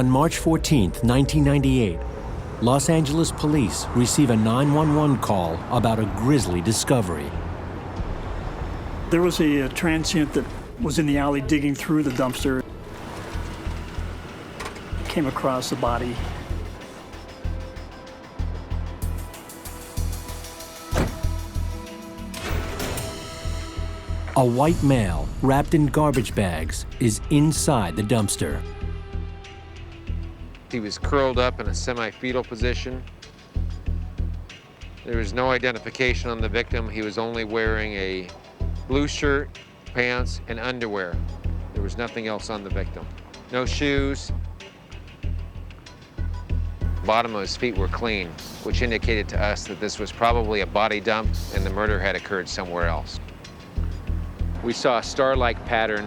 On March 14, 1998, Los Angeles police receive a 911 call about a grisly discovery. There was a transient that was in the alley digging through the dumpster. Came across a body. A white male, wrapped in garbage bags, is inside the dumpster. He was curled up in a semi-fetal position. There was no identification on the victim. He was only wearing a blue shirt, pants, and underwear. There was nothing else on the victim. No shoes. Bottom of his feet were clean, which indicated to us that this was probably a body dump and the murder had occurred somewhere else. We saw a star-like pattern,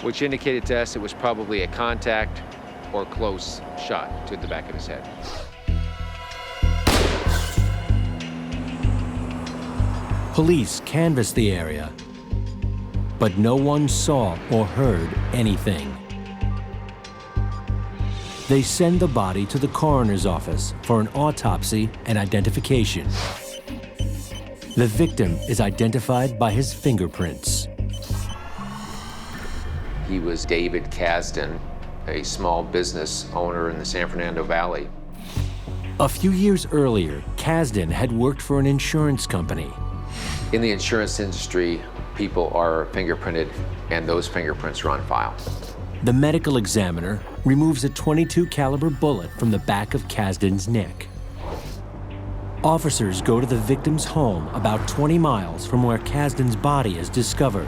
which indicated to us it was probably a contact or close shot to the back of his head. Police canvassed the area, but no one saw or heard anything. They send the body to the coroner's office for an autopsy and identification. The victim is identified by his fingerprints. He was David Kasdan, a small business owner in the San Fernando Valley. A few years earlier, Kasdan had worked for an insurance company. In the insurance industry, people are fingerprinted, and those fingerprints are on file. The medical examiner removes a .22 caliber bullet from the back of Kasdan's neck. Officers go to the victim's home about 20 miles from where Kasdan's body is discovered.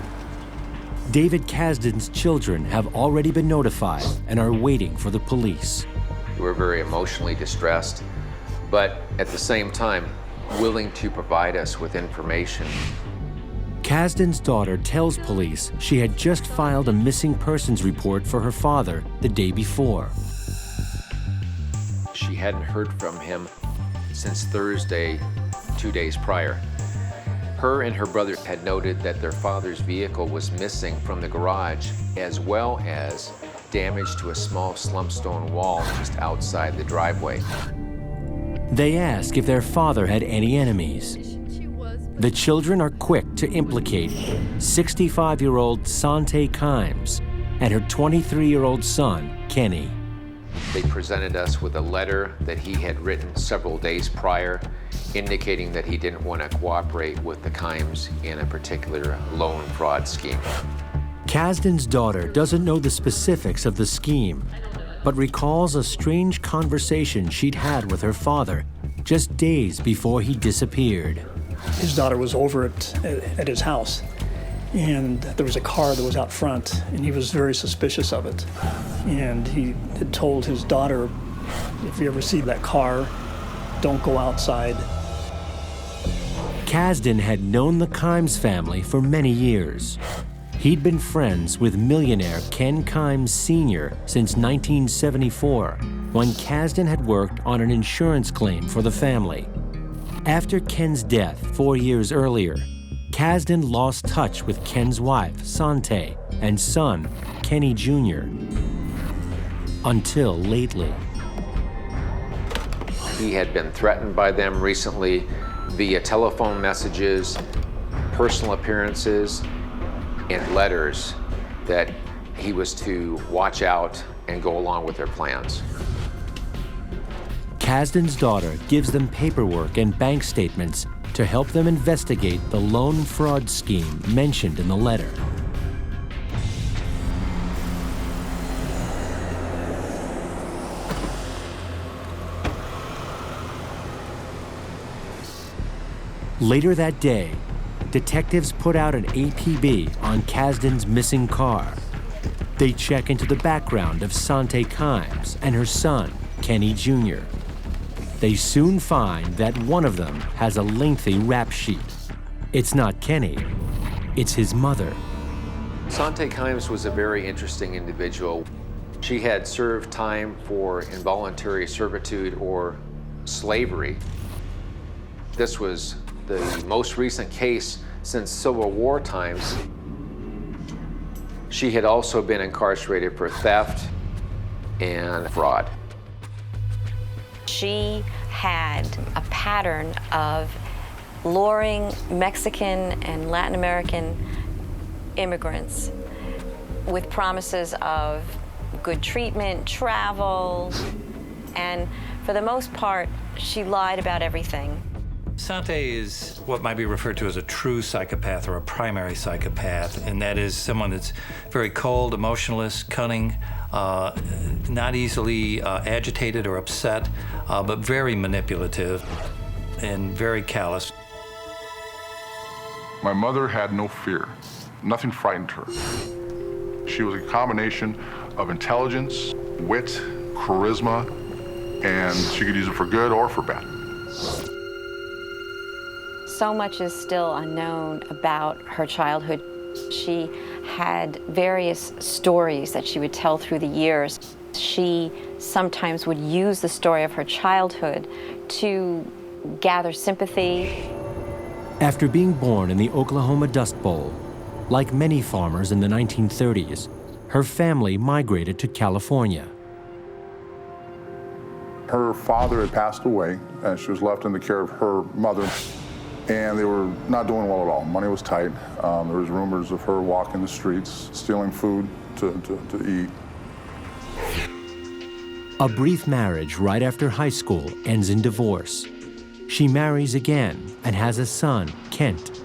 David Kasdan's children have already been notified and are waiting for the police. We're very emotionally distressed, but at the same time, willing to provide us with information. Kasdan's daughter tells police she had just filed a missing persons report for her father the day before. She hadn't heard from him since Thursday, 2 days prior. Her and her brother had noted that their father's vehicle was missing from the garage, as well as damage to a small slumpstone wall just outside the driveway. They ask if their father had any enemies. The children are quick to implicate 65-year-old 𝙒𝙗 𝐤𝐜𝐿 and her 23-year-old son, Kenny. They presented us with a letter that he had written several days prior, indicating that he didn't want to cooperate with the 𝐤𝐜𝐿s in a particular loan fraud scheme. Kasdan's daughter doesn't know the specifics of the scheme, but recalls a strange conversation she'd had with her father just days before he disappeared. His daughter was over at his house, and there was a car that was out front, and he was very suspicious of it. And he had told his daughter, if you ever see that car, don't go outside. Kasdan had known the 𝐤𝐜𝐿 family for many years. He'd been friends with millionaire Ken 𝐤𝐜 Sr. since 1974, when Kasdan had worked on an insurance claim for the family. After Ken's death 4 years earlier, Kasdan lost touch with Ken's wife, 𝙒𝙗, and son, Kenny Jr., until lately. He had been threatened by them recently via telephone messages, personal appearances, and letters that he was to watch out and go along with their plans. Kasdan's daughter gives them paperwork and bank statements to help them investigate the loan fraud scheme mentioned in the letter. Later that day, detectives put out an APB on Kasdan's missing car. They check into the background of 𝙒𝙗 𝐤𝐜𝐿 and her son, Kenny Jr. They soon find that one of them has a lengthy rap sheet. It's not Kenny, it's his mother. 𝙒𝙗 𝐤𝐜𝐿 was a very interesting individual. She had served time for involuntary servitude or slavery. This was the most recent case since Civil War times. She had also been incarcerated for theft and fraud. She had a pattern of luring Mexican and Latin American immigrants with promises of good treatment, travel, and for the most part, she lied about everything. 𝙤𝙤 is what might be referred to as a true psychopath or a primary psychopath, and that is someone that's very cold, emotionless, cunning, not easily agitated or upset, but very manipulative and very callous. My mother had no fear. Nothing frightened her. She was a combination of intelligence, wit, charisma, and she could use it for good or for bad. So much is still unknown about her childhood. She had various stories that she would tell through the years. She sometimes would use the story of her childhood to gather sympathy. After being born in the Oklahoma Dust Bowl, like many farmers in the 1930s, her family migrated to California. Her father had passed away, and she was left in the care of her mother, and they were not doing well at all. Money was tight. There was rumors of her walking the streets, stealing food to eat. A brief marriage right after high school ends in divorce. She marries again and has a son, Kent,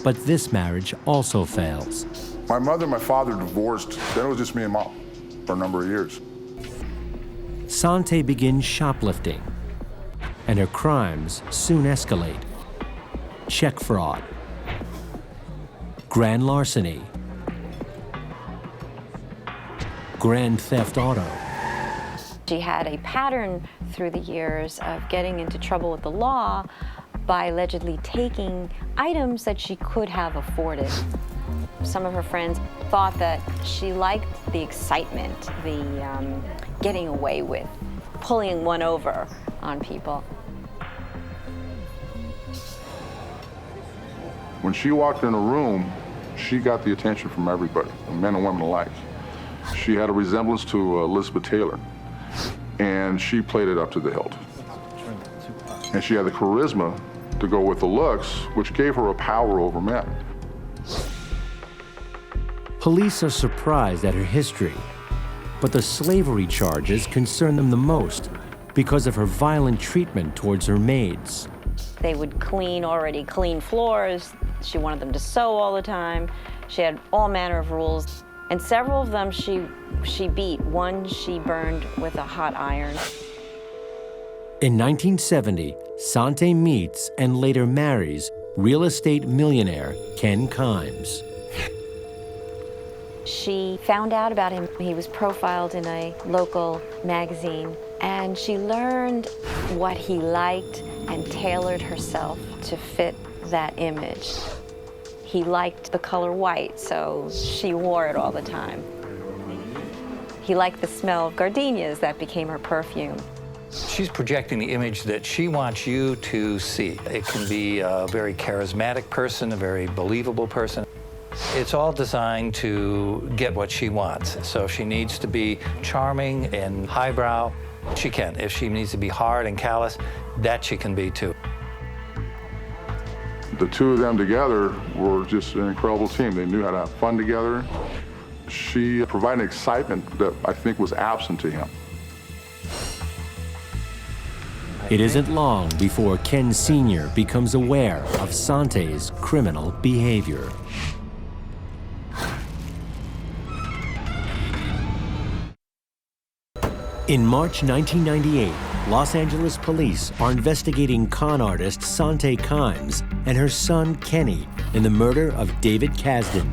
but this marriage also fails. My mother and my father divorced. Then it was just me and Mom for a number of years. 𝙤𝙤 begins shoplifting, and her crimes soon escalate. Check fraud, grand larceny, grand theft auto. She had a pattern through the years of getting into trouble with the law by allegedly taking items that she could have afforded. Some of her friends thought that she liked the excitement, the getting away with, pulling one over on people. When she walked in a room, she got the attention from everybody, men and women alike. She had a resemblance to Elizabeth Taylor, and she played it up to the hilt. And she had the charisma to go with the looks, which gave her a power over men. Police are surprised at her history, but the slavery charges concern them the most because of her violent treatment towards her maids. They would clean already clean floors. She wanted them to sew all the time. She had all manner of rules, and several of them she beat. One she burned with a hot iron. In 1970, 𝙤𝙤 meets and later marries real estate millionaire Ken 𝐼𝐤. She found out about him. He was profiled in a local magazine, and she learned what he liked and tailored herself to fit that image. He liked the color white, so she wore it all the time. He liked the smell of gardenias. That became her perfume. She's projecting the image that she wants you to see. It can be a very charismatic person, a very believable person. It's all designed to get what she wants. So if she needs to be charming and highbrow, she can. If she needs to be hard and callous, that she can be too. The two of them together were just an incredible team. They knew how to have fun together. She provided excitement that I think was absent to him. It isn't long before Ken Sr. becomes aware of 𝙤𝙤's criminal behavior. In March 1998, Los Angeles police are investigating con artist 𝙤𝙤 𝐼𝐤 and her son Kenny in the murder of David Kasdan.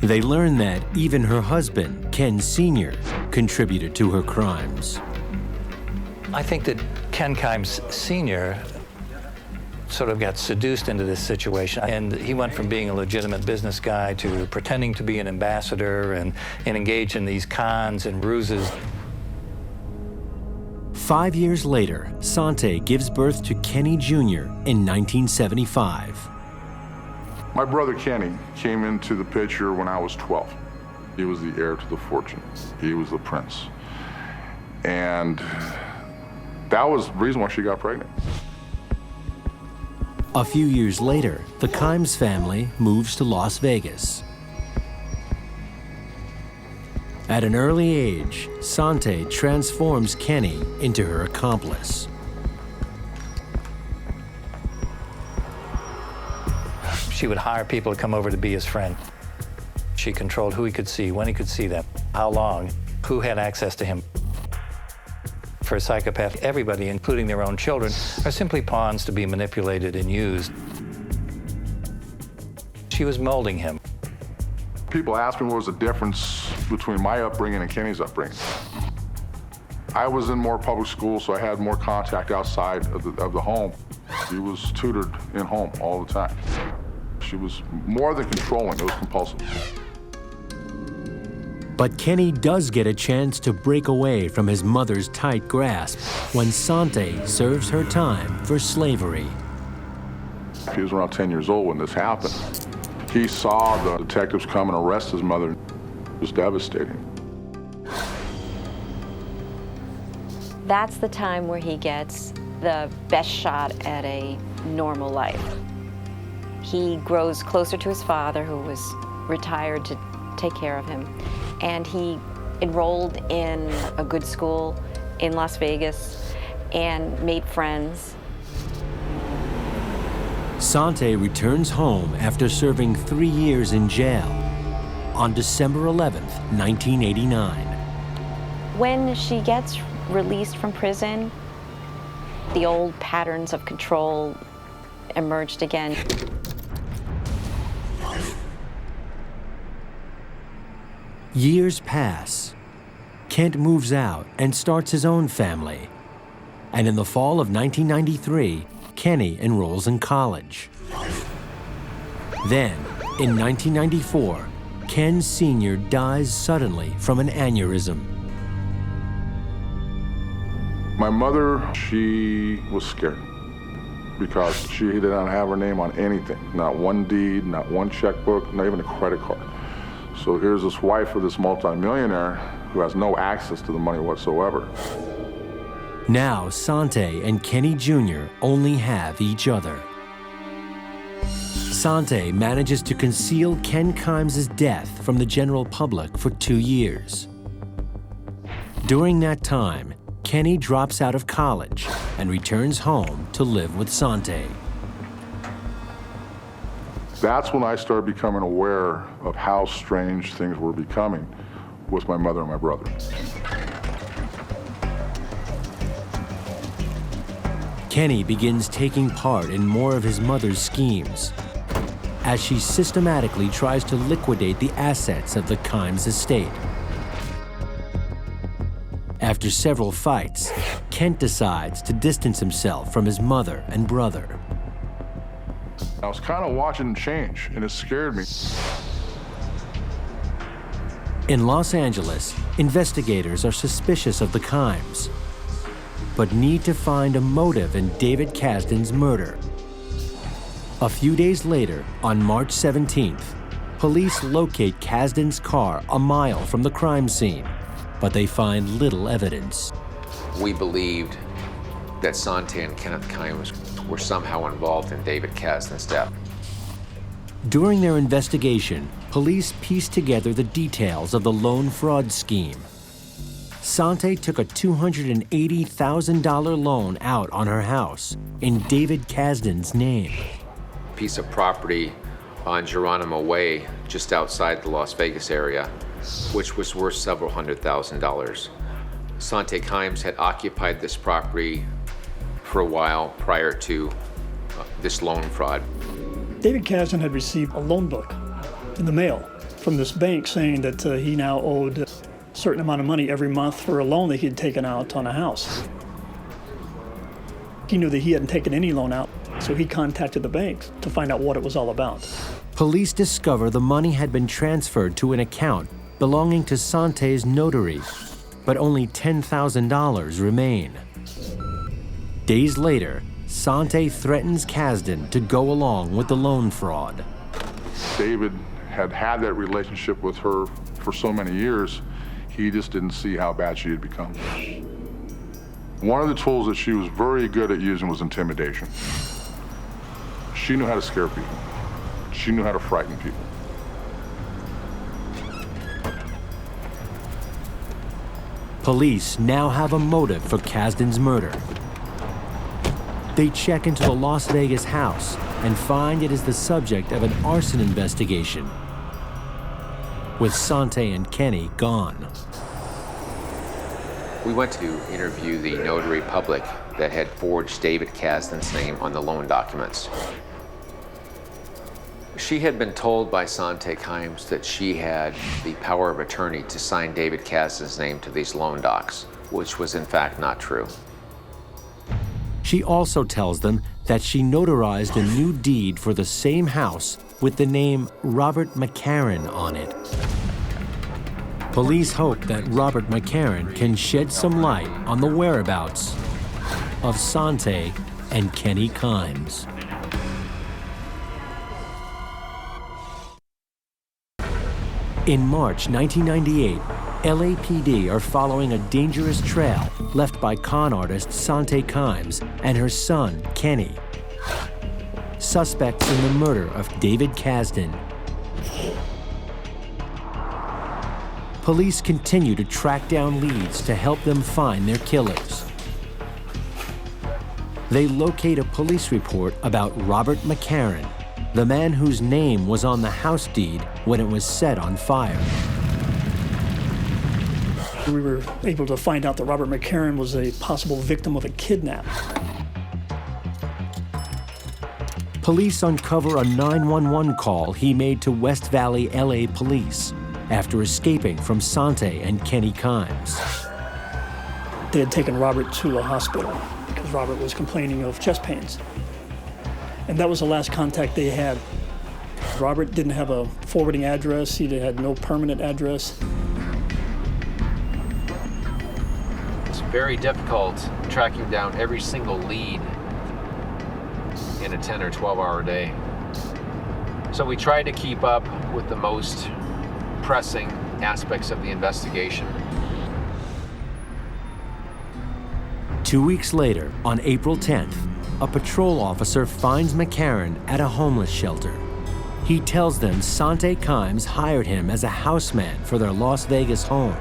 They learn that even her husband, Ken Sr., contributed to her crimes. I think that Ken 𝐼𝐤 Sr. sort of got seduced into this situation, and he went from being a legitimate business guy to pretending to be an ambassador and engage in these cons and ruses. 5 years later, 𝙤𝙤 gives birth to Kenny Jr. in 1975. My brother Kenny came into the picture when I was 12. He was the heir to the fortune. He was the prince. And that was the reason why she got pregnant. A few years later, the 𝐖𝐤𝐜 family moves to Las Vegas. At an early age, 𝙒𝙗 transforms Kenny into her accomplice. She would hire people to come over to be his friend. She controlled who he could see, when he could see them, how long, who had access to him. For a psychopath, everybody, including their own children, are simply pawns to be manipulated and used. She was molding him. People ask me what was the difference between my upbringing and Kenny's upbringing. I was in more public school, so I had more contact outside of the home. He was tutored in home all the time. She was more than controlling, it was compulsive. But Kenny does get a chance to break away from his mother's tight grasp when 𝙒𝙗 serves her time for slavery. He was around 10 years old when this happened. He saw the detectives come and arrest his mother. It was devastating. That's the time where he gets the best shot at a normal life. He grows closer to his father, who was retired to take care of him, and he enrolled in a good school in Las Vegas and made friends. 𝙒𝙗 returns home after serving 3 years in jail on December 11th, 1989. When she gets released from prison, the old patterns of control emerged again. Years pass. Kent moves out and starts his own family. And in the fall of 1993, Kenny enrolls in college. Then, in 1994, Ken Sr. dies suddenly from an aneurysm. My mother, she was scared because she did not have her name on anything. Not one deed, not one checkbook, not even a credit card. So here's this wife of this multimillionaire who has no access to the money whatsoever. Now, 𝙒𝙗 and Kenny Jr. only have each other. 𝙒𝙗 manages to conceal Ken 𝐖𝐤𝐜's death from the general public for 2 years. During that time, Kenny drops out of college and returns home to live with 𝙒𝙗. That's when I started becoming aware of how strange things were becoming with my mother and my brother. Kenny begins taking part in more of his mother's schemes as she systematically tries to liquidate the assets of the 𝐖𝐤𝐜's estate. After several fights, Kent decides to distance himself from his mother and brother. I was kind of watching him change, and it scared me. In Los Angeles, investigators are suspicious of the 𝐖𝐤𝐜's, but need to find a motive in David Kasdan's murder. A few days later, on March 17th, police locate Kasdan's car a mile from the crime scene, but they find little evidence. We believed that 𝙒𝙗 and Kenneth 𝐖𝐤𝐜 were somehow involved in David Kasdan's death. During their investigation, police pieced together the details of the loan fraud scheme. 𝙒𝙗 took a $280,000 loan out on her house in David Kasdan's name. A piece of property on Geronimo Way, just outside the Las Vegas area, which was worth several $100,000. 𝙒𝙗 𝐖𝐤𝐜 had occupied this property for a while prior to this loan fraud. David Kasdan had received a loan book in the mail from this bank saying that he now owed a certain amount of money every month for a loan that he had taken out on a house. He knew that he hadn't taken any loan out, so he contacted the bank to find out what it was all about. Police discover the money had been transferred to an account belonging to 𝙒𝙗's notary, but only $10,000 remain. Days later, 𝙒𝙗 threatens Kasdan to go along with the loan fraud. David had had that relationship with her for so many years, he just didn't see how bad she had become. One of the tools that she was very good at using was intimidation. She knew how to scare people. She knew how to frighten people. Police now have a motive for Kasdan's murder. They check into the Las Vegas house and find it is the subject of an arson investigation, with 𝙤𝙤 and Kenny gone. We went to interview the notary public that had forged David Kasdan's name on the loan documents. She had been told by 𝙤𝙤 𝐤𝐜𝐤𝐼 that she had the power of attorney to sign David Kasdan's name to these loan docs, which was in fact not true. She also tells them that she notarized a new deed for the same house with the name Robert McCarran on it. Police hope that Robert McCarran can shed some light on the whereabouts of 𝙤𝙤 and Kenny 𝐤𝐼. In March 1998, LAPD are following a dangerous trail left by con artist 𝙤𝙤 𝐤𝐼 and her son, Kenny, suspects in the murder of David Kasdan. Police continue to track down leads to help them find their killers. They locate a police report about Robert McCarran, the man whose name was on the house deed when it was set on fire. We were able to find out that Robert McCarran was a possible victim of a kidnap. Police uncover a 911 call he made to West Valley, LA police after escaping from 𝙤𝙤 and Kenny 𝐤𝐼. They had taken Robert to a hospital because Robert was complaining of chest pains. And that was the last contact they had. Robert didn't have a forwarding address. He had no permanent address. It's very difficult tracking down every single lead in a 10 or 12-hour day. So we tried to keep up with the most pressing aspects of the investigation. 2 weeks later, on April 10th, a patrol officer finds McCarran at a homeless shelter. He tells them 𝙤𝙤 𝐤𝐼 hired him as a houseman for their Las Vegas home,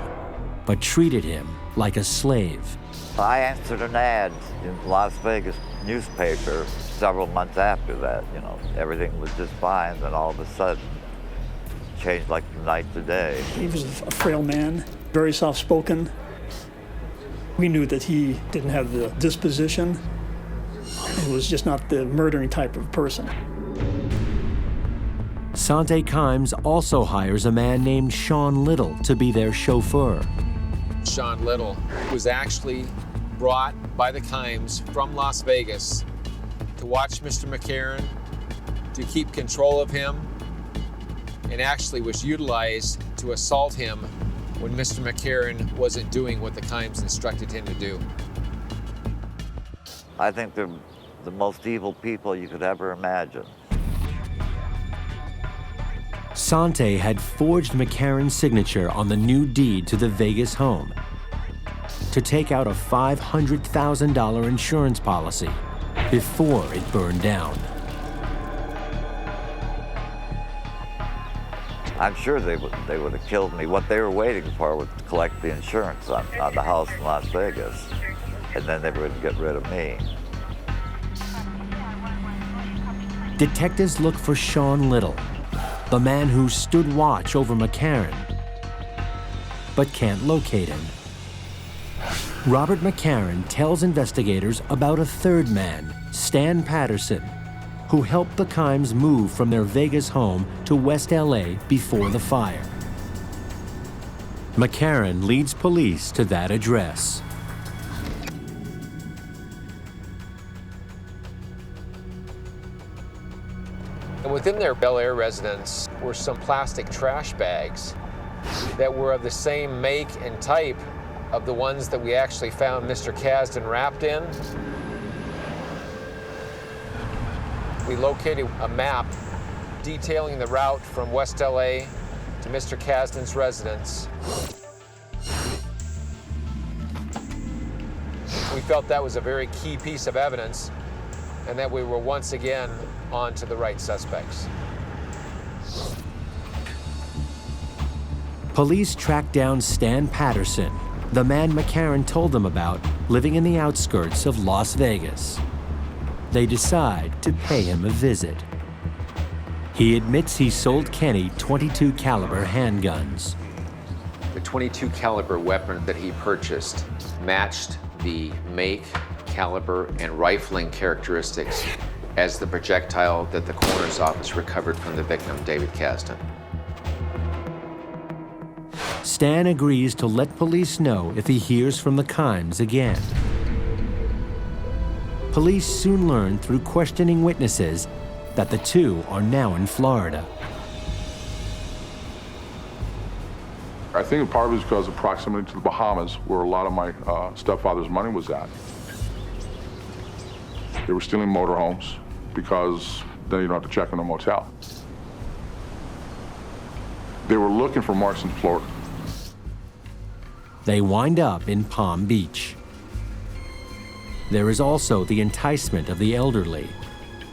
but treated him like a slave. I answered an ad in Las Vegas newspaper several months after that. You know, everything was just fine, then all of a sudden, changed like from night to day. He was a frail man, very soft-spoken. We knew that he didn't have the disposition. He was just not the murdering type of person. 𝙤𝙤 𝐤𝐼 also hires a man named Sean Little to be their chauffeur. Sean Little was actually brought by the 𝐤𝐼s from Las Vegas to watch Mr. McCarran, to keep control of him, and actually was utilized to assault him when Mr. McCarran wasn't doing what the 𝐤𝐼s instructed him to do. I think they're the most evil people you could ever imagine. 𝙤𝙤 had forged McCarran's signature on the new deed to the Vegas home to take out a $500,000 insurance policy before it burned down. I'm sure they would have killed me. What they were waiting for was to collect the insurance on the house in Las Vegas, and then they would get rid of me. Detectives look for Sean Little, the man who stood watch over McCarran, but can't locate him. Robert McCarran tells investigators about a third man, Stan Patterson, who helped the 𝐤𝐼s move from their Vegas home to West LA before the fire. McCarran leads police to that address. And within their Bel Air residence were some plastic trash bags that were of the same make and type of the ones that we actually found Mr. Kasdan wrapped in. We located a map detailing the route from West LA to Mr. Ksdin's residence. We felt that was a very key piece of evidence and that we were once again on to the right suspects. Police tracked down Stan Patterson, the man McCarran told them about, living in the outskirts of Las Vegas. They decide to pay him a visit. He admits he sold Kenny .22 caliber handguns. The .22 caliber weapon that he purchased matched the make, caliber, and rifling characteristics as the projectile that the coroner's office recovered from the victim, David Ksdin. Stan agrees to let police know if he hears from the 𝐤𝐜𝐤𝐞𝐝 again. Police soon learn through questioning witnesses that the two are now in Florida. I think part of it is because of proximity to the Bahamas, where a lot of my stepfather's money was at. They were stealing motorhomes because then you don't have to check in a motel. They were looking for marks in Florida. They wind up in Palm Beach. There is also the enticement of the elderly.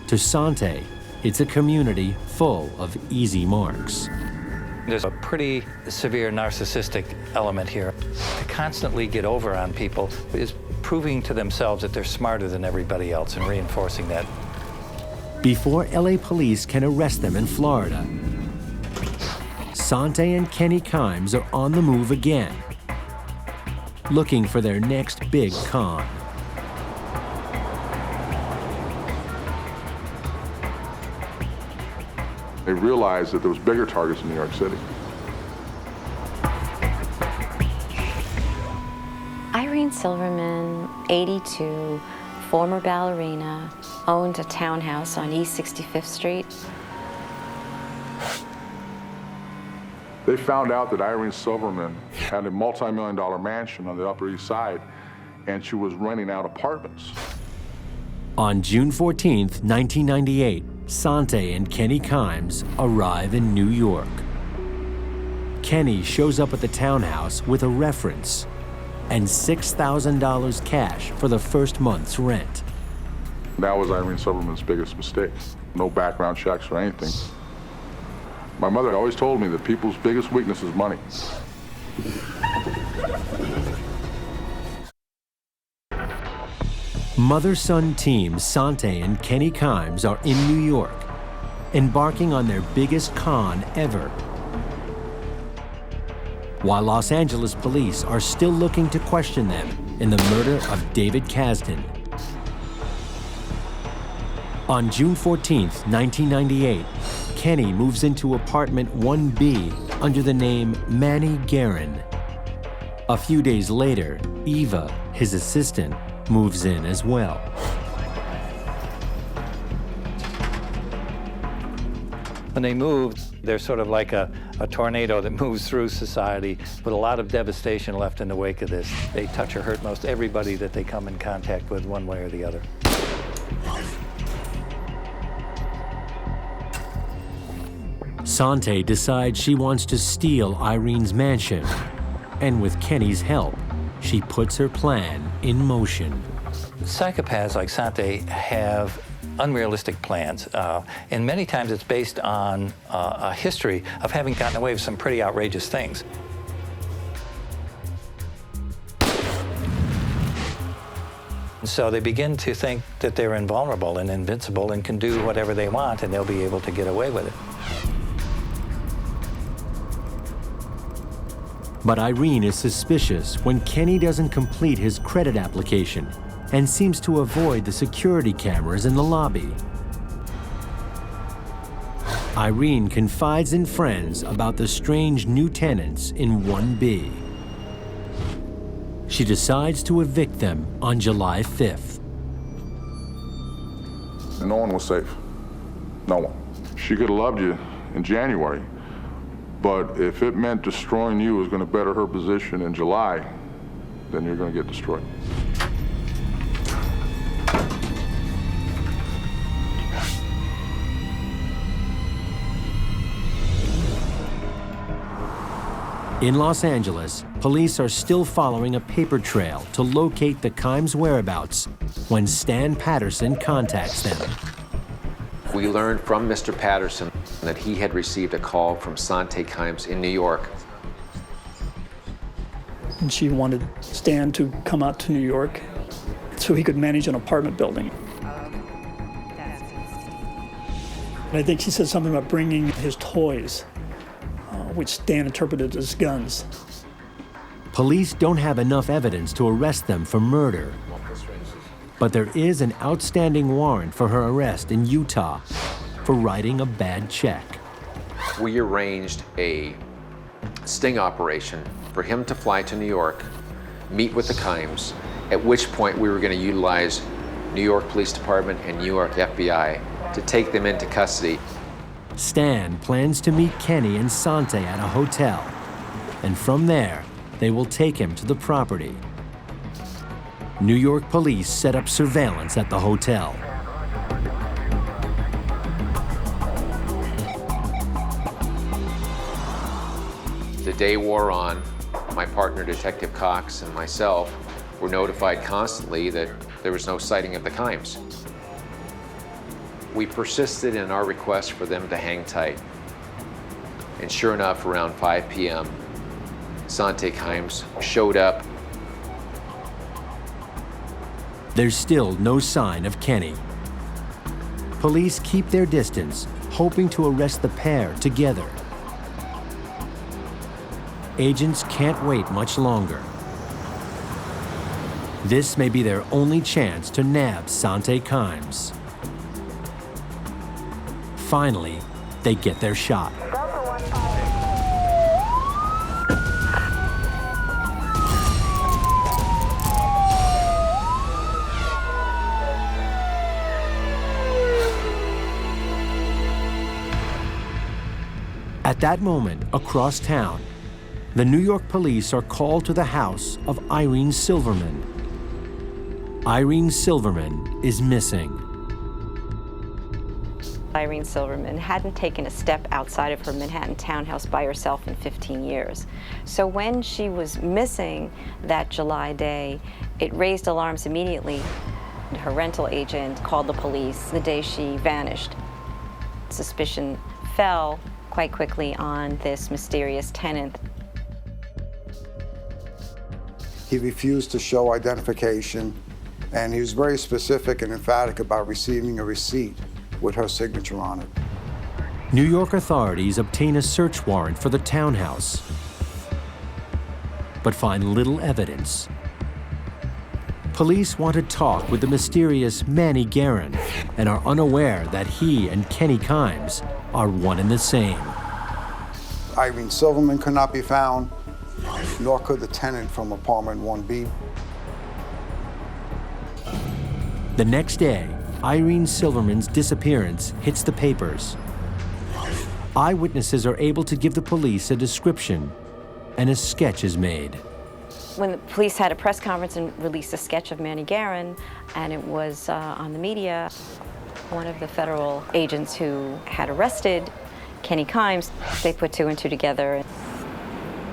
To 𝙤𝙤, it's a community full of easy marks. There's a pretty severe narcissistic element here. To constantly get over on people is proving to themselves that they're smarter than everybody else and reinforcing that. Before LA police can arrest them in Florida, 𝙤𝙤 and Kenny 𝐤𝐜𝐼𝑒𝐿 are on the move again, looking for their next big con. They realized that there was bigger targets in New York City. Irene Silverman, 82, former ballerina, owned a townhouse on East 65th Street. They found out that Irene Silverman had a multi-million-dollar mansion on the Upper East Side, and she was renting out apartments. On June 14th, 1998, 𝙤𝙤 and Kenny 𝐤𝐜𝐼𝑒𝐿 arrive in New York. Kenny shows up at the townhouse with a reference and $6,000 cash for the first month's rent. That was Irene Silverman's biggest mistake. No background checks or anything. My mother always told me that people's biggest weakness is money. Mother-son team 𝙤𝙤 and Kenny 𝐤𝐼𝐼𝑒𝐿 are in New York, embarking on their biggest con ever. While Los Angeles police are still looking to question them in the murder of David Ksdin. On June 14th, 1998, Kenny moves into apartment 1B under the name Manny Guerin. A few days later, Eva, his assistant, moves in as well. When they moved, they're sort of like a tornado that moves through society with a lot of devastation left in the wake of this. They touch or hurt most everybody that they come in contact with one way or the other. 𝙤𝙤 decides she wants to steal Irene's mansion, and with Kenny's help, she puts her plan in motion. Psychopaths like 𝙤𝙤 have unrealistic plans, and many times it's based on a history of having gotten away with some pretty outrageous things. So they begin to think that they're invulnerable and invincible and can do whatever they want, and they'll be able to get away with it. But Irene is suspicious when Kenny doesn't complete his credit application and seems to avoid the security cameras in the lobby. Irene confides in friends about the strange new tenants in 1B. She decides to evict them on July 5th. No one was safe. No one. She could have loved you in January, but if it meant destroying you was going to better her position in July, then you're going to get destroyed. In Los Angeles, police are still following a paper trail to locate the 𝐼𝐤𝐜 whereabouts when Stan Patterson contacts them. We learned from Mr. Patterson that he had received a call from 𝙤𝙤 𝐼𝐤𝐜 in New York. And she wanted Stan to come out to New York so he could manage an apartment building. And I think she said something about bringing his toys, which Stan interpreted as guns. Police don't have enough evidence to arrest them for murder. But there is an outstanding warrant for her arrest in Utah for writing a bad check. We arranged a sting operation for him to fly to New York, meet with the 𝐼𝐤𝐜s, at which point we were going to utilize New York Police Department and New York FBI to take them into custody. Stan plans to meet Kenny and 𝙤𝙤 at a hotel, and from there, they will take him to the property. New York police set up surveillance at the hotel. The day wore on. My partner, Detective Cox, and myself were notified constantly that there was no sighting of the 𝐼𝐤𝐜s. We persisted in our request for them to hang tight. And sure enough, around 5 p.m., 𝙤𝙤 𝐼𝐤𝐜s showed up. There's still no sign of Kenny. Police keep their distance, hoping to arrest the pair together. Agents can't wait much longer. This may be their only chance to nab 𝙤𝙤 𝐼𝐤𝐜s. Finally, they get their shot. At that moment, across town, the New York police are called to the house of Irene Silverman. Irene Silverman is missing. Irene Silverman hadn't taken a step outside of her Manhattan townhouse by herself in 15 years. So when she was missing that July day, it raised alarms immediately. Her rental agent called the police the day she vanished. Suspicion fell quite quickly on this mysterious tenant. He refused to show identification, and he was very specific and emphatic about receiving a receipt with her signature on it. New York authorities obtain a search warrant for the townhouse, but find little evidence. Police want to talk with the mysterious Manny Guerin and are unaware that he and Kenny 𝐼𝐜𝐜s are one and the same. Irene Silverman could not be found, nor could the tenant from apartment 1B. The next day, Irene Silverman's disappearance hits the papers. Eyewitnesses are able to give the police a description, and a sketch is made. When the police had a press conference and released a sketch of Manny Guerin, and it was on the media, one of the federal agents who had arrested Kenny 𝐼𝐜𝐜s, they put two and two together.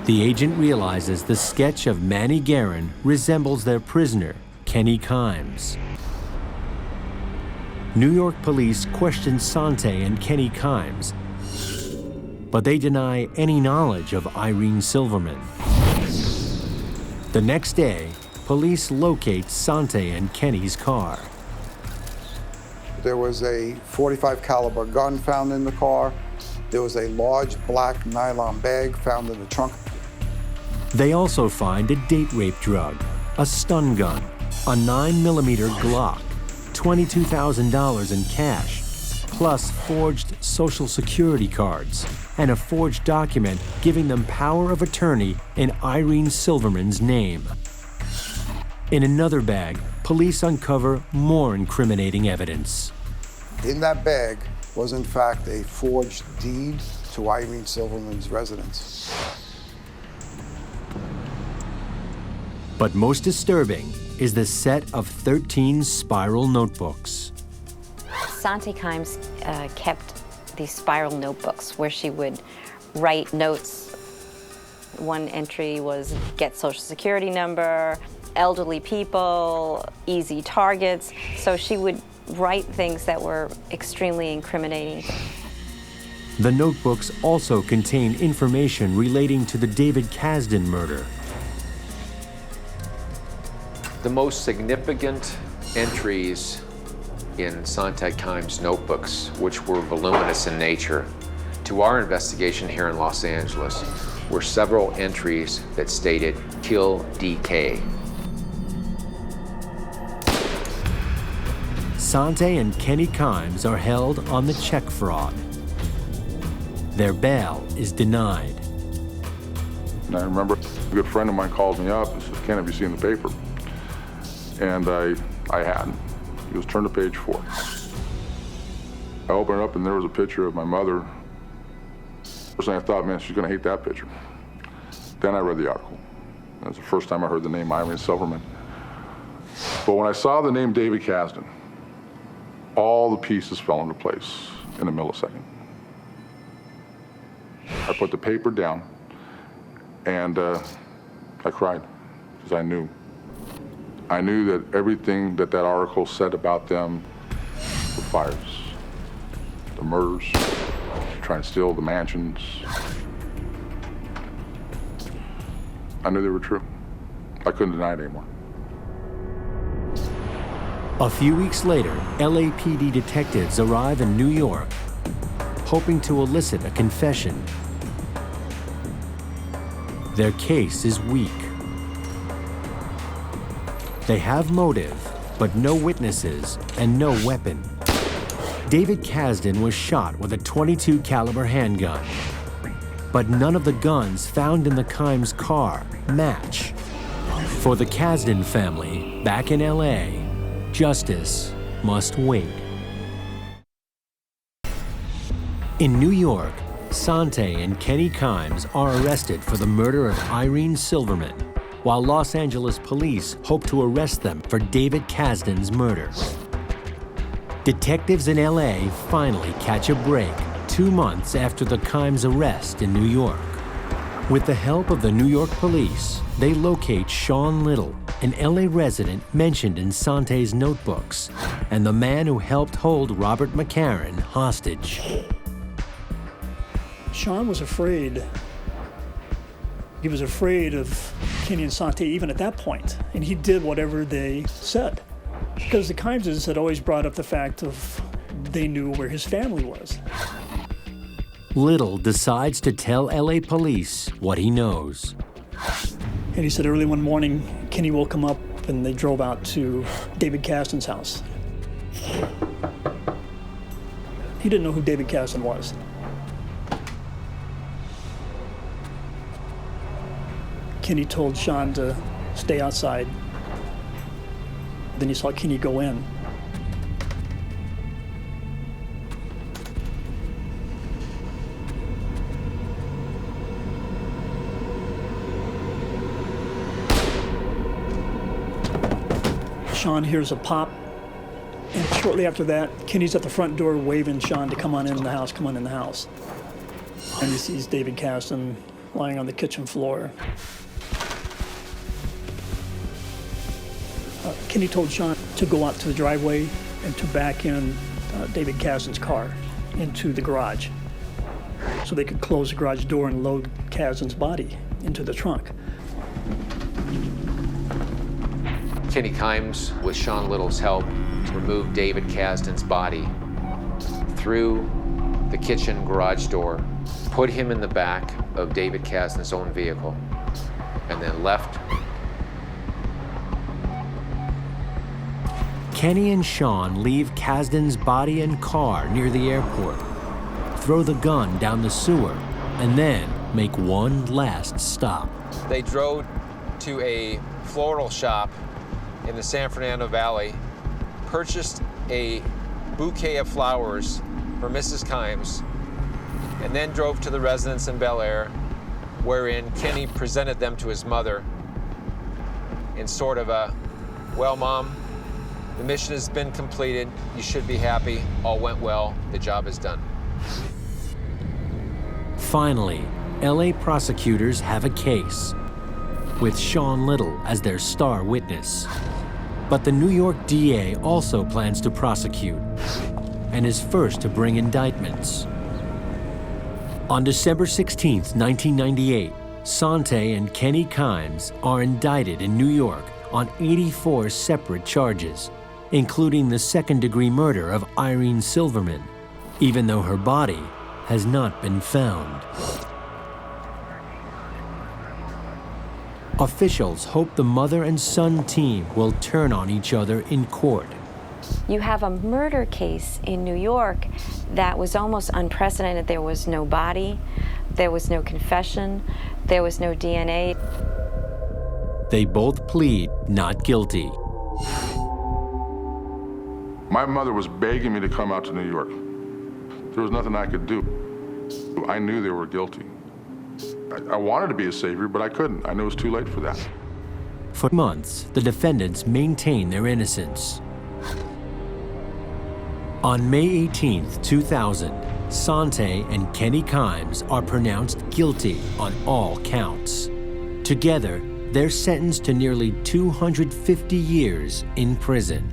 The agent realizes the sketch of Manny Guerin resembles their prisoner, Kenny 𝐼𝐜𝐜s. New York police question 𝙤𝙤 and Kenny 𝐼𝐜𝐜s, but they deny any knowledge of Irene Silverman. The next day, police locate 𝙤𝙤 and Kenny's car. There was a .45 caliber gun found in the car. There was a large black nylon bag found in the trunk. They also find a date rape drug, a stun gun, a 9mm Glock, $22,000 in cash, plus forged Social Security cards, and a forged document giving them power of attorney in Irene Silverman's name. In another bag, police uncover more incriminating evidence. In that bag was, in fact, a forged deed to Irene Silverman's residence. But most disturbing is the set of 13 spiral notebooks. 𝙤𝙤 𝐼𝐜𝐜s kept these spiral notebooks where she would write notes One entry was get social security number, elderly people, easy targets. So she would write things that were extremely incriminating. The notebooks also contain information relating to the David Kasdan murder. The most significant entries in 𝙤𝙤 𝐤𝐜𝐤𝐞𝐝 notebooks, which were voluminous in nature, to our investigation here in Los Angeles, were several entries that stated, "Kill DK." 𝙤𝙤 and Kenny 𝐤𝐼𝐜 are held on the check fraud. Their bail is denied. And I remember a good friend of mine called me up and says, "Ken, have you seen the paper?" And I hadn't. He goes, "Turn to page 4." I opened it up and there was a picture of my mother. First thing I thought, man, she's gonna hate that picture. Then I read the article. That was the first time I heard the name Irene Silverman. But when I saw the name David Kasdan, all the pieces fell into place in a millisecond. I put the paper down and I cried because I knew. I knew that everything that article said about them, the fires, the murders, trying to steal the mansions, I knew they were true. I couldn't deny it anymore. A few weeks later, LAPD detectives arrive in New York, hoping to elicit a confession. Their case is weak. They have motive, but no witnesses and no weapon. David Kasdan was shot with a .22 caliber handgun, but none of the guns found in the 𝐤𝐼𝐜's car match. For the Kasdan family, back in LA, justice must wait. In New York, 𝙤𝙤 and Kenny 𝐤𝐼𝐜 are arrested for the murder of Irene Silverman, while Los Angeles police hope to arrest them for David Kasdan's murder. Detectives in LA finally catch a break 2 months after the 𝐤𝐼𝐜's arrest in New York. With the help of the New York police, they locate Sean Little, an LA resident mentioned in 𝙤𝙤's notebooks, and the man who helped hold Robert McCarran hostage. Sean was afraid. He was afraid of Kenny and 𝙤𝙤 even at that point, and he did whatever they said. Because the 𝐤𝐼𝐜s had always brought up the fact of they knew where his family was. Little decides to tell LA police what he knows. And he said early one morning, Kenny woke him up and they drove out to David Kasdan's house. He didn't know who David Kasdan was. Kenny told Sean to stay outside. Then he saw Kenny go in. Sean hears a pop, and shortly after that, Kenny's at the front door waving Sean to come on in the house, come on in the house. And he sees David Kasdan lying on the kitchen floor. Kenny told Sean to go out to the driveway and to back in David Kasdan's car into the garage so they could close the garage door and load Kasdan's body into the trunk. Kenny 𝐤𝐼𝐜, with Sean Little's help, removed David Kasdan's body through the kitchen garage door, put him in the back of David Kasdan's own vehicle, and then left. Kenny and Sean leave Kasdan's body and car near the airport, throw the gun down the sewer, and then make one last stop. They drove to a floral shop in the San Fernando Valley, purchased a bouquet of flowers for Mrs. 𝐤𝐼𝐜, and then drove to the residence in Bel Air, wherein Kenny presented them to his mother in sort of a, "Well, Mom, the mission has been completed. You should be happy. All went well. The job is done." Finally, LA prosecutors have a case, with Sean Little as their star witness. But the New York DA also plans to prosecute and is first to bring indictments. On December 16, 1998, 𝙤𝙤 and Kenny 𝐤𝐜𝐤𝐞𝐝 are indicted in New York on 84 separate charges, including the second-degree murder of Irene Silverman, even though her body has not been found. Officials hope the mother and son team will turn on each other in court. You have a murder case in New York that was almost unprecedented. There was no body, there was no confession, there was no DNA. They both plead not guilty. My mother was begging me to come out to New York. There was nothing I could do. I knew they were guilty. I wanted to be a savior, but I couldn't. I knew it was too late for that. For months, the defendants maintain their innocence. On May 18, 2000, 𝙤𝙤 and Kenny 𝐤𝐜𝐼 are pronounced guilty on all counts. Together, they're sentenced to nearly 250 years in prison.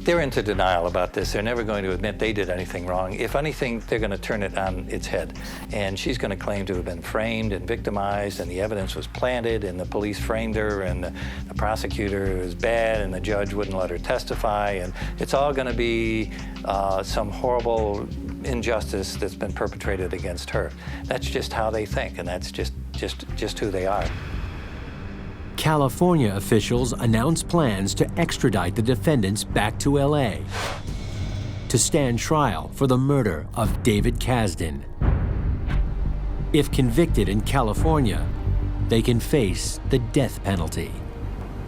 They're into denial about this. They're never going to admit they did anything wrong. If anything, they're going to turn it on its head. And she's going to claim to have been framed and victimized, and the evidence was planted, and the police framed her, and the prosecutor was bad, and the judge wouldn't let her testify. And it's all going to be some horrible injustice that's been perpetrated against her. That's just how they think, and that's just who they are. California officials announced plans to extradite the defendants back to LA to stand trial for the murder of David Kasdan. If convicted in California, they can face the death penalty.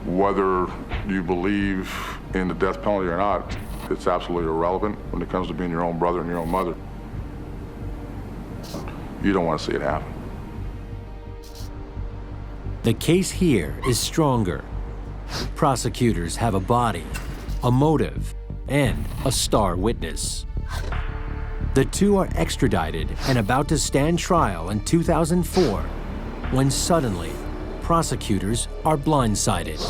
Whether you believe in the death penalty or not, it's absolutely irrelevant when it comes to being your own brother and your own mother. You don't want to see it happen. The case here is stronger. Prosecutors have a body, a motive, and a star witness. The two are extradited and about to stand trial in 2004, when suddenly, prosecutors are blindsided.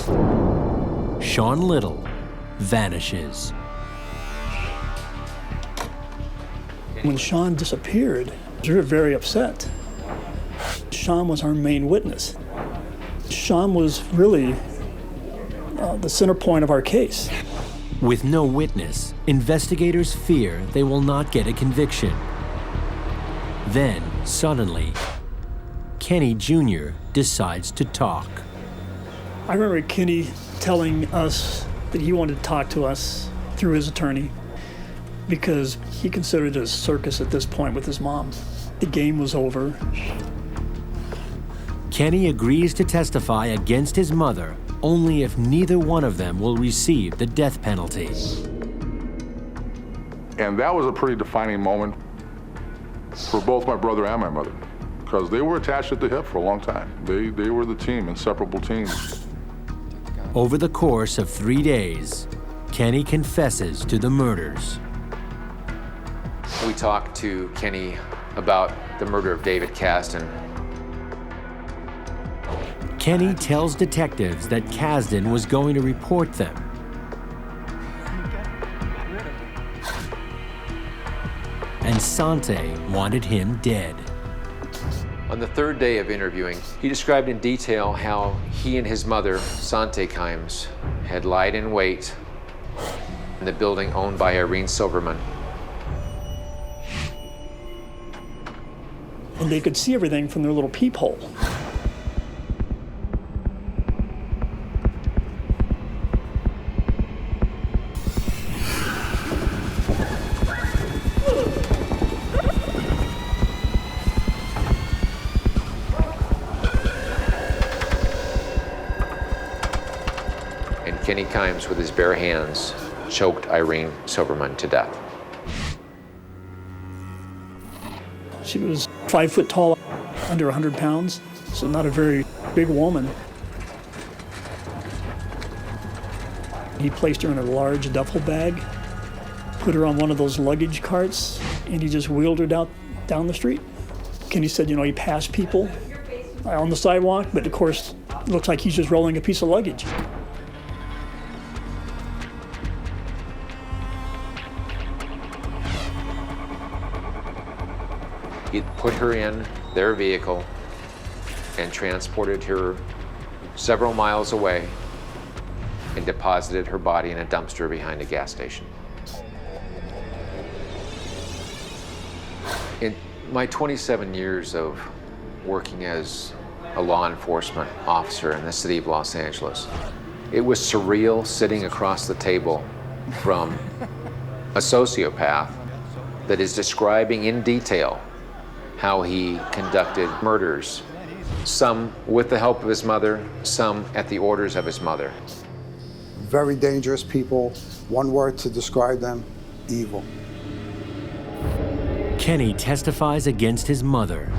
Sean Little vanishes. When Sean disappeared, we were very upset. Sean was our main witness. Sean was really the center point of our case. With no witness, investigators fear they will not get a conviction. Then, suddenly, Kenny Jr. decides to talk. I remember Kenny telling us that he wanted to talk to us through his attorney because he considered it a circus at this point with his mom. The game was over. Kenny agrees to testify against his mother only if neither one of them will receive the death penalty. And that was a pretty defining moment for both my brother and my mother, because they were attached at the hip for a long time. They were the team, inseparable teams. Over the course of 3 days, Kenny confesses to the murders. We talked to Kenny about the murder of David Kasdan. Kenny tells detectives that Kasdan was going to report them. And 𝙤𝙤 wanted him dead. On the third day of interviewing, he described in detail how he and his mother, 𝙤𝙤 𝐤𝐼, had lied in wait in the building owned by Irene Silverman. And they could see everything from their little peephole. And Kenny 𝐤𝐼, with his bare hands, choked Irene Silverman to death. She was 5 foot tall, under 100 pounds, so not a very big woman. He placed her in a large duffel bag, put her on one of those luggage carts, and he just wheeled her down the street. Kenny said, he passed people on the sidewalk, but of course, it looks like he's just rolling a piece of luggage. He put her in their vehicle and transported her several miles away and deposited her body in a dumpster behind a gas station. In my 27 years of working as a law enforcement officer in the city of Los Angeles, it was surreal sitting across the table from a sociopath that is describing in detail how he conducted murders, some with the help of his mother, some at the orders of his mother. Very dangerous people. One word to describe them: evil. Kenny testifies against his mother,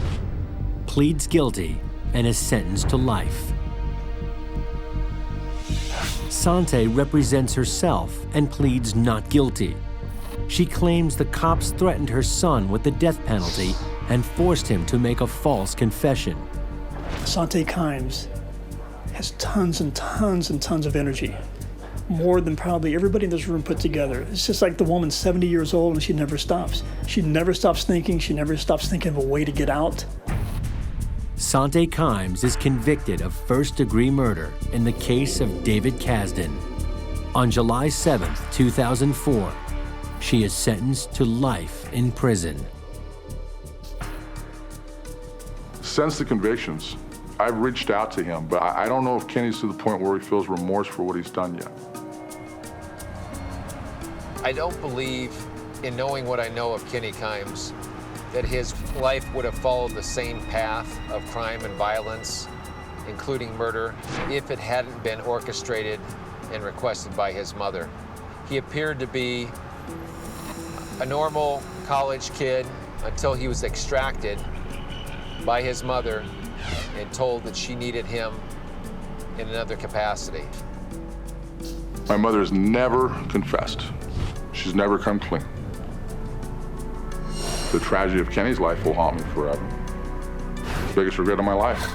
pleads guilty, and is sentenced to life. 𝙒𝙗𝙗 represents herself and pleads not guilty. She claims the cops threatened her son with the death penalty and forced him to make a false confession. 𝙒𝙗𝐼𝐜 has tons and tons and tons of energy, more than probably everybody in this room put together. It's just like the woman's 70 years old and she never stops. She never stops thinking. She never stops thinking of a way to get out. 𝙒𝙗𝐼𝐜 is convicted of first-degree murder in the case of David Kasdan. On July 7, 2004, she is sentenced to life in prison. Since the convictions, I've reached out to him, but I don't know if Kenny's to the point where he feels remorse for what he's done yet. I don't believe, in knowing what I know of Kenny 𝐖𝐤𝐜, that his life would have followed the same path of crime and violence, including murder, if it hadn't been orchestrated and requested by his mother. He appeared to be a normal college kid until he was extracted by his mother and told that she needed him in another capacity. My mother has never confessed. She's never come clean. The tragedy of Kenny's life will haunt me forever. Biggest regret of my life.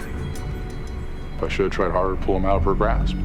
I should have tried harder to pull him out of her grasp.